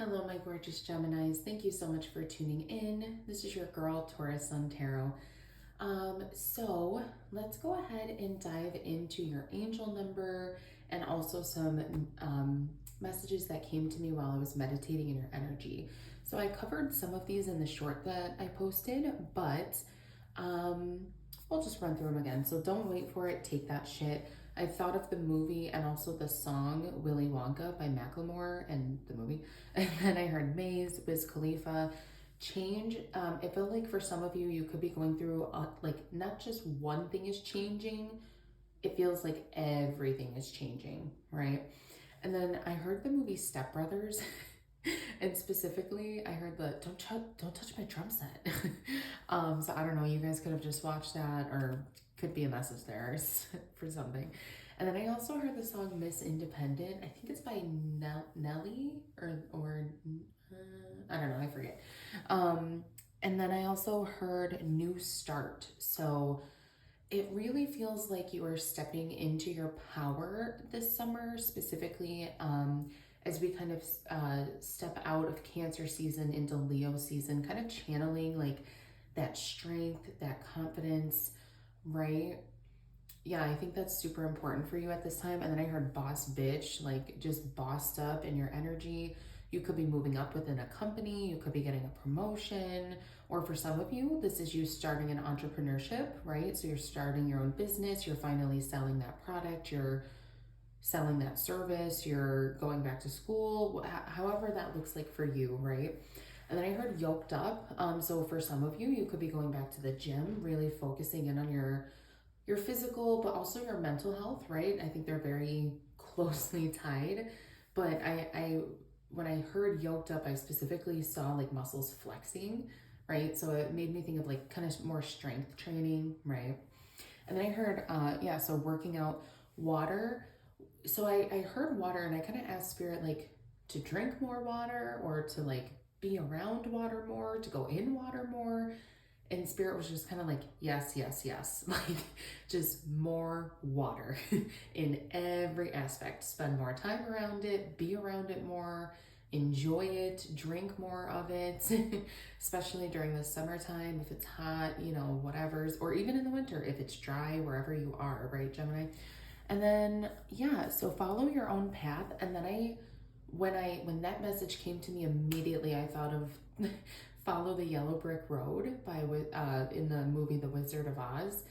Hello, my gorgeous Geminis. Thank you so much for tuning in. This is your girl, Taurus Sun Tarot. So let's go ahead and dive into your angel number and also some messages that came to me while I was meditating in your energy. So I covered some of these in the short that I posted, but we'll just run through them again. So don't wait for it. Take that shit. I thought of the movie and also the song Willy Wonka by Macklemore and the movie. And then I heard Maze, Wiz Khalifa, change. It felt like for some of you, you could be going through like not just one thing is changing. It feels like everything is changing, right? And then I heard the movie Step Brothers. And specifically, I heard the don't touch my drum set. So I don't know. You guys could have just watched that, or could be a message there for something. And then I also heard the song Miss Independent. I think it's by Nelly or I don't know, I forget. And then I also heard New Start. So it really feels like you are stepping into your power this summer, specifically as we kind of step out of Cancer season into Leo season, kind of channeling like that strength, that confidence, right? Yeah, I think that's super important for you at this time. And then I heard boss bitch, like just bossed up in your energy. You could be moving up within a company, you could be getting a promotion, or for some of you, this is you starting an entrepreneurship, right? So you're starting your own business, you're finally selling that product, you're selling that service, you're going back to school, however that looks like for you, right? And then I heard yoked up. So for some of you, you could be going back to the gym, really focusing in on your physical, but also your mental health, right? I think they're very closely tied. But I when I heard yoked up, I specifically saw like muscles flexing, right? So it made me think of like kind of more strength training, right? And then I heard, yeah, so working out, water. So I heard water and I kind of asked spirit like to drink more water or to like be around water more, to go in water more. And spirit was just kind of like, yes, yes, yes. Like just more water in every aspect. Spend more time around it, be around it more, enjoy it, drink more of it, especially during the summertime if it's hot, you know, whatever's, or even in the winter if it's dry, wherever you are, right, Gemini? And then, yeah, so follow your own path. And then when that message came to me immediately, I thought of Follow the Yellow Brick Road by in the movie The Wizard of Oz.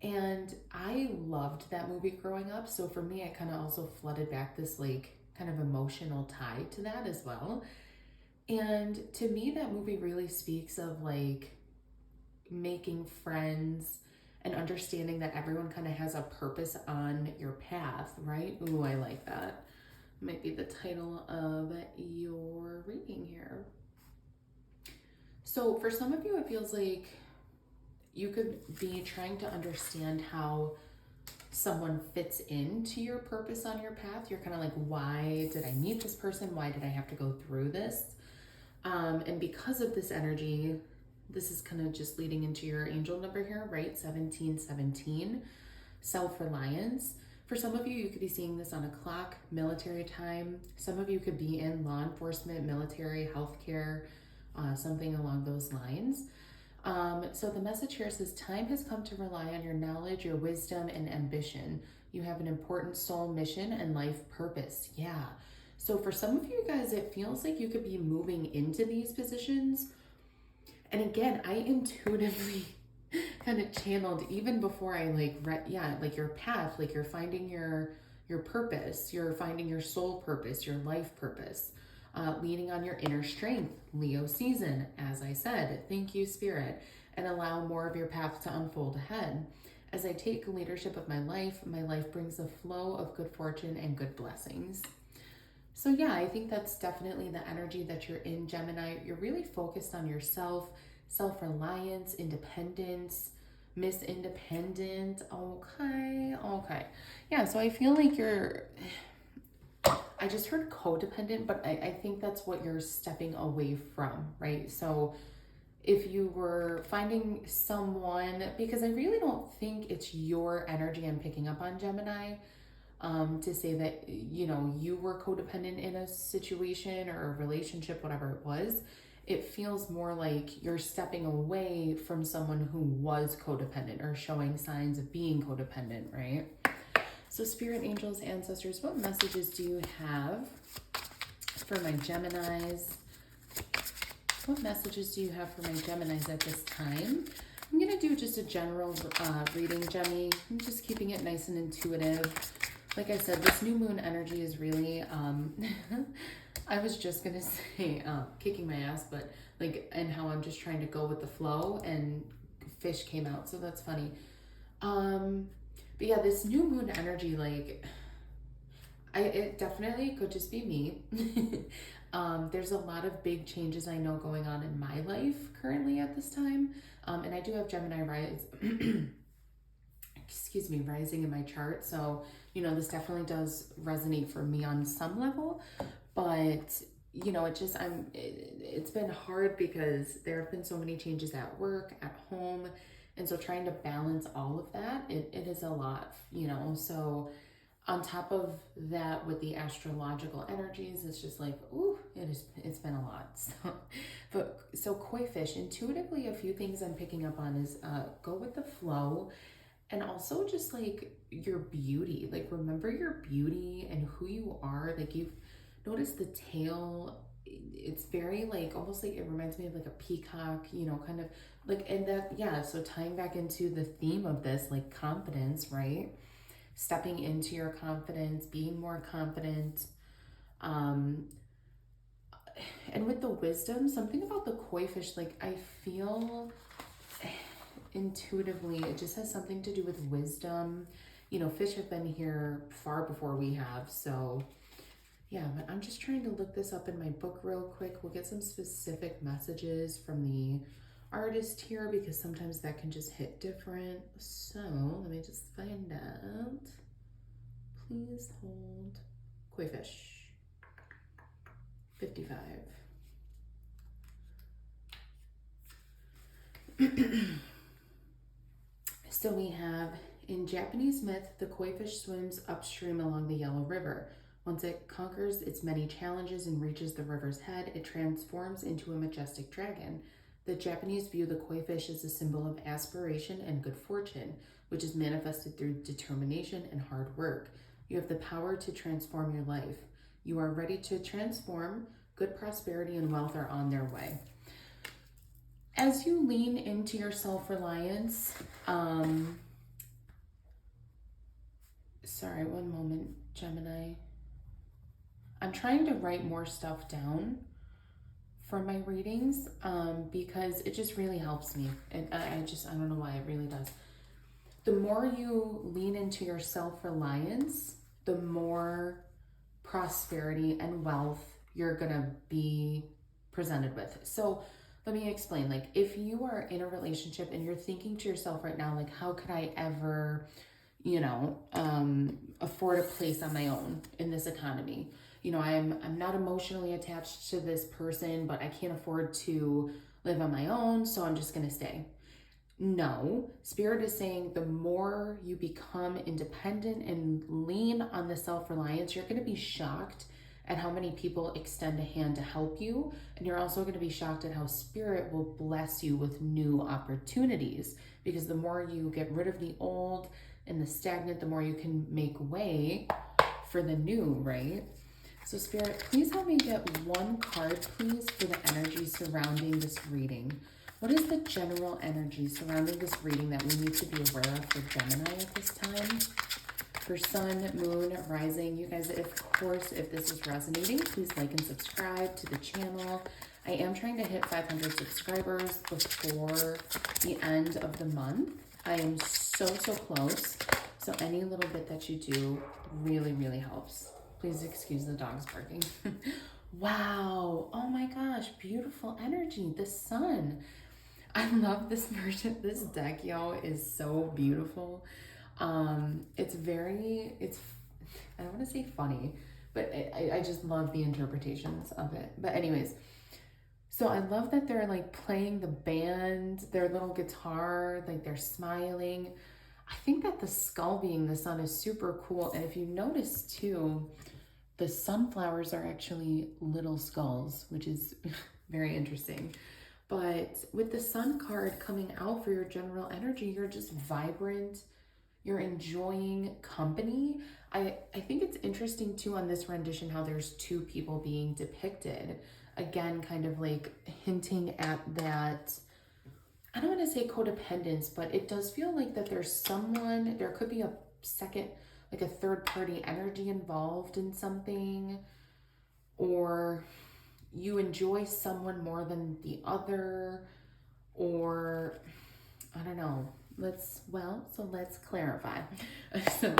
And I loved that movie growing up. So for me, I kind of also flooded back this like kind of emotional tie to that as well. And to me, that movie really speaks of like making friends and understanding that everyone kind of has a purpose on your path, right? Ooh, I like that. Might be the title of your reading here. So for some of you, it feels like you could be trying to understand how someone fits into your purpose on your path. You're kind of like, why did I meet this person? Why did I have to go through this? And because of this energy, this is kind of just leading into your angel number here, right? 1717, self-reliance. For some of you, you could be seeing this on a clock, military time. Some of you could be in law enforcement, military, healthcare, something along those lines. So the message here says, time has come to rely on your knowledge, your wisdom, and ambition. You have an important soul mission and life purpose. Yeah. So for some of you guys, it feels like you could be moving into these positions. And again, I intuitively kind of channeled even before I like read, yeah, like your path, like you're finding your purpose, you're finding your soul purpose, your life purpose. Leaning on your inner strength, Leo season, as I said. Thank you, Spirit, and allow more of your path to unfold ahead. As I take leadership of my life brings a flow of good fortune and good blessings. So yeah, I think that's definitely the energy that you're in, Gemini. You're really focused on yourself, self-reliance, independence, Miss Independent. Okay. Yeah, so I feel like I just heard codependent, but I think that's what you're stepping away from, right? So if you were finding someone, because I really don't think it's your energy I'm picking up on, Gemini. to say that, you know, you were codependent in a situation or a relationship, whatever it was. It feels more like you're stepping away from someone who was codependent or showing signs of being codependent, right? So spirit, angels, ancestors, what messages do you have for my Geminis? What messages do you have for my Geminis at this time? I'm going to do just a general reading, Gemmy. I'm just keeping it nice and intuitive. Like I said, this new moon energy is really, I was just going to say kicking my ass, but like, and how I'm just trying to go with the flow, and fish came out, so that's funny. But yeah, this new moon energy, like, it definitely could just be me. There's a lot of big changes I know going on in my life currently at this time. And I do have Gemini excuse me, rising in my chart. So, you know, this definitely does resonate for me on some level, but you know, it's been hard because there have been so many changes at work, at home. And so trying to balance all of that, it is a lot, you know, so on top of that, with the astrological energies, it's just like, ooh, it's been a lot. So koi fish, intuitively, a few things I'm picking up on is go with the flow, and also just like your beauty. Like, remember your beauty and who you are. Like, you've noticed the tail. It's very like, almost like, it reminds me of like a peacock, you know, kind of like, and that, yeah, so tying back into the theme of this, like confidence, right? Stepping into your confidence, being more confident. And with the wisdom, something about the koi fish, like I feel intuitively, it just has something to do with wisdom. You know, fish have been here far before we have. So yeah, but I'm just trying to look this up in my book real quick. We'll get some specific messages from the artist here, because sometimes that can just hit different. So let me just find out. Please hold. Koi fish. 55. So we have, in Japanese myth, the koi fish swims upstream along the Yellow River. Once it conquers its many challenges and reaches the river's head, it transforms into a majestic dragon. The Japanese view the koi fish as a symbol of aspiration and good fortune, which is manifested through determination and hard work. You have the power to transform your life. You are ready to transform. Good prosperity and wealth are on their way. As you lean into your self-reliance, sorry, one moment, Gemini. I'm trying to write more stuff down for my readings, because it just really helps me. And I don't know why, it really does. The more you lean into your self-reliance, the more prosperity and wealth you're gonna be presented with. So let me explain. Like, if you are in a relationship and you're thinking to yourself right now, like, how could I ever, you know, afford a place on my own in this economy? You know, I'm not emotionally attached to this person, but I can't afford to live on my own, so I'm just gonna stay. No, Spirit is saying the more you become independent and lean on the self-reliance, you're going to be shocked at how many people extend a hand to help you. And you're also going to be shocked at how Spirit will bless you with new opportunities. Because the more you get rid of the old and the stagnant, the more you can make way for the new, right? So Spirit, please help me get one card, please, for the energy surrounding this reading. What is the general energy surrounding this reading that we need to be aware of for Gemini at this time? For Sun, Moon, Rising. You guys, of course, if this is resonating, please like and subscribe to the channel. I am trying to hit 500 subscribers before the end of the month. I am so close. So any little bit that you do really, really helps. Please excuse the dogs barking. Wow. Oh my gosh. Beautiful energy. The sun. I love this version. This deck, y'all, is so beautiful. It's I don't want to say funny, but I just love the interpretations of it. But anyways, so I love that they're like playing the band, their little guitar, like they're smiling. I think that the skull being the sun is super cool. And if you notice too, the sunflowers are actually little skulls, which is very interesting. But with the sun card coming out for your general energy, you're just vibrant, you're enjoying company. I think it's interesting too on this rendition how there's two people being depicted. Again, kind of like hinting at that, I don't want to say codependence, but it does feel like that there's someone, there could be a second, like a third party energy involved in something, or you enjoy someone more than the other, or I don't know. Let's clarify. So,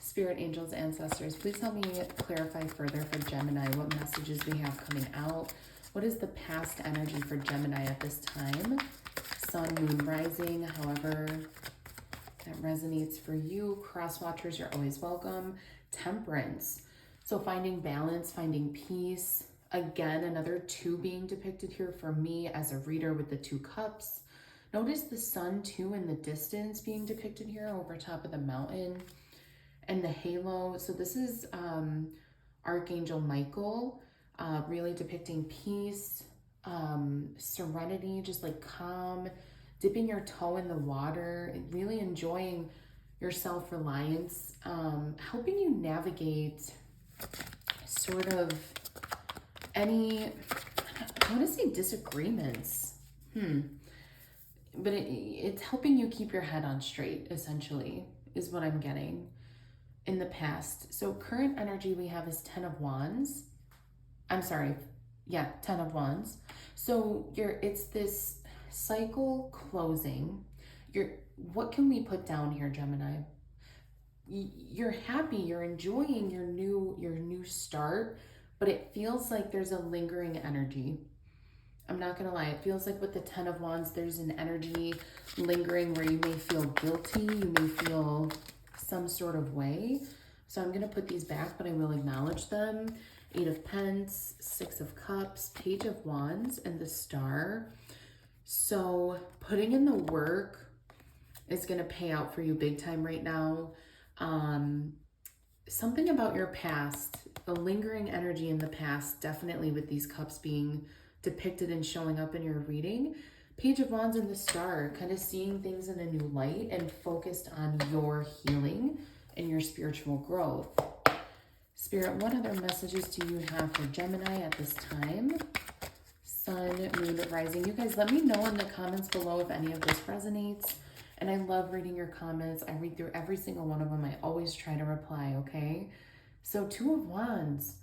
spirit, angels, ancestors, please help me clarify further for Gemini what messages we have coming out. What is the past energy for Gemini at this time? Sun, moon, rising, however that resonates for you. Cross watchers, you're always welcome. Temperance. So finding balance, finding peace. Again, another two being depicted here for me as a reader with the 2 cups. Notice the sun too in the distance being depicted here over top of the mountain. And the halo. So this is Archangel Michael, really depicting peace, serenity, just like calm, dipping your toe in the water, really enjoying your self-reliance, helping you navigate sort of any, I want to say disagreements. But it's helping you keep your head on straight, essentially, is what I'm getting in the past. So current energy we have is 10 of Wands. I'm sorry. Yeah, 10 of Wands. So it's this cycle closing. What can we put down here, Gemini? You're happy, you're enjoying your new start, but it feels like there's a lingering energy. I'm not gonna lie, it feels like with the 10 of Wands, there's an energy lingering where you may feel guilty, you may feel some sort of way. So I'm gonna put these back, but I will acknowledge them. 8 of Pence, 6 of Cups, Page of Wands, and the Star. So putting in the work is gonna pay out for you big time right now. Something about your past, the lingering energy in the past, definitely with these cups being depicted and showing up in your reading. Page of Wands and the Star, kind of seeing things in a new light and focused on your healing and your spiritual growth. Spirit, what other messages do you have for Gemini at this time? Sun, moon, rising. You guys, let me know in the comments below if any of this resonates. And I love reading your comments. I read through every single one of them. I always try to reply, okay? So 2 of Wands.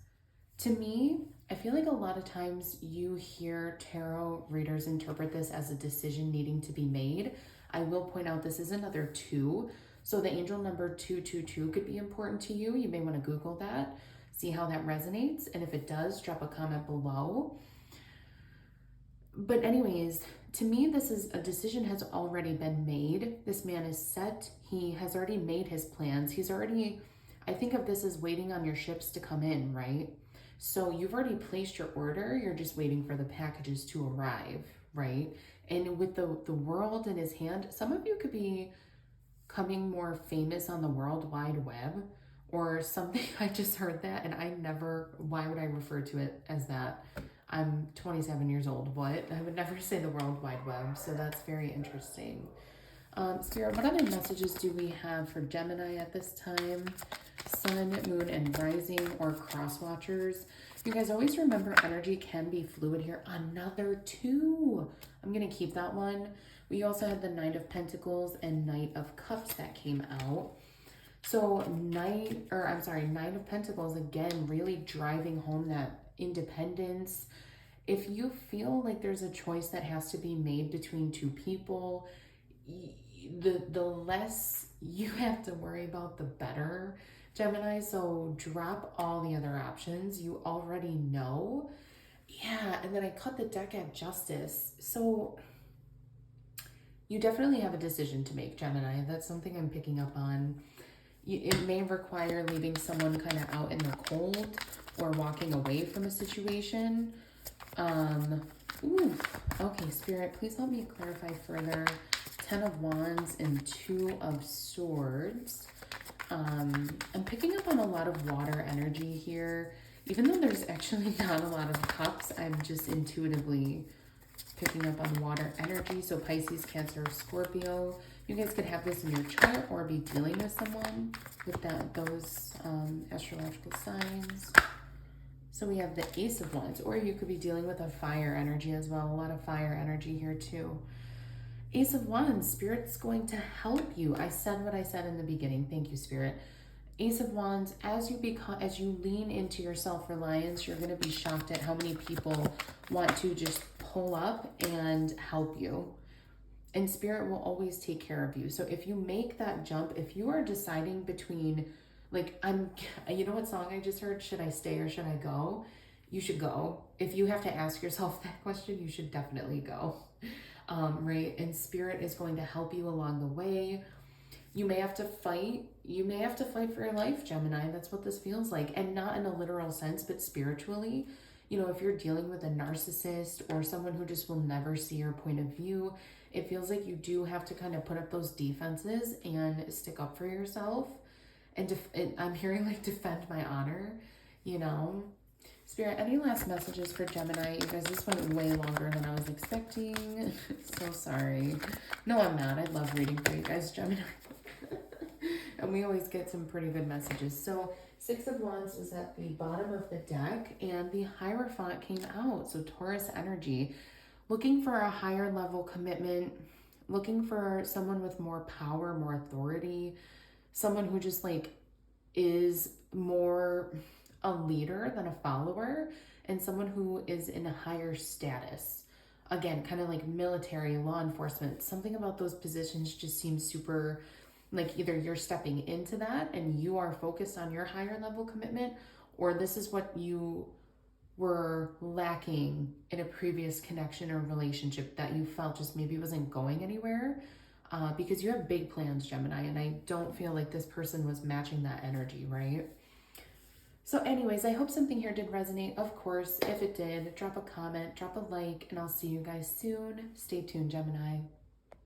To me, I feel like a lot of times you hear tarot readers interpret this as a decision needing to be made. I will point out this is another 2. So the angel number 222 could be important to you. You may want to Google that, see how that resonates. And if it does, drop a comment below. But anyways, to me, this is a decision has already been made. This man is set. He has already made his plans. He's already, I think of this as waiting on your ships to come in, right? So you've already placed your order. You're just waiting for the packages to arrive, right? And with the world in his hand, some of you could be coming more famous on the World Wide Web or something. I just heard that and why would I refer to it as that? I'm 27 years old. What? I would never say the World Wide Web. So that's very interesting. Spirit, what other messages do we have for Gemini at this time? Sun, moon, and rising or cross watchers. You guys always remember energy can be fluid here. Another 2. I'm going to keep that one. We also had the Knight of Pentacles and Knight of Cups that came out. So Knight of Pentacles, again, really driving home that independence. If you feel like there's a choice that has to be made between 2 people, the less you have to worry about, the better, Gemini. So drop all the other options. You already know. Yeah, and then I cut the deck at Justice. So you definitely have a decision to make, Gemini. That's something I'm picking up on. It may require leaving someone kind of out in the cold or walking away from a situation. Okay, Spirit, please help me clarify further. Ten of Wands and Two of Swords. I'm picking up on a lot of water energy here. Even though there's actually not a lot of cups, I'm just intuitively picking up on water energy. So Pisces, Cancer, Scorpio. You guys could have this in your chart or be dealing with someone with those astrological signs. So we have the Ace of Wands, or you could be dealing with a fire energy as well. A lot of fire energy here too. Ace of Wands, Spirit's going to help you. I said what I said in the beginning. Thank you, Spirit. Ace of Wands, as you lean into your self-reliance, you're going to be shocked at how many people want to just pull up and help you. And Spirit will always take care of you. So if you make that jump, if you are deciding between, like, you know what song I just heard? Should I stay or should I go? You should go. If you have to ask yourself that question, you should definitely go. Right? And Spirit is going to help you along the way. You may have to fight. You may have to fight for your life, Gemini. That's what this feels like. And not in a literal sense, but spiritually. You know, if you're dealing with a narcissist or someone who just will never see your point of view, it feels like you do have to kind of put up those defenses and stick up for yourself. And I'm hearing like defend my honor, you know. Spirit, any last messages for Gemini? You guys, this went way longer than I was expecting. So sorry. No, I'm not. I love reading for you guys, Gemini. And we always get some pretty good messages. So Six of Wands was at the bottom of the deck and the Hierophant came out. So Taurus energy, looking for a higher level commitment, looking for someone with more power, more authority, someone who just like is more a leader than a follower, and someone who is in a higher status. Again, kind of like military, law enforcement. Something about those positions just seems super like either you're stepping into that and you are focused on your higher level commitment, or this is what you were lacking in a previous connection or relationship that you felt just maybe wasn't going anywhere, because you have big plans, Gemini, and I don't feel like this person was matching that energy, right? So anyways, I hope something here did resonate. Of course, if it did, drop a comment, drop a like, and I'll see you guys soon. Stay tuned, Gemini.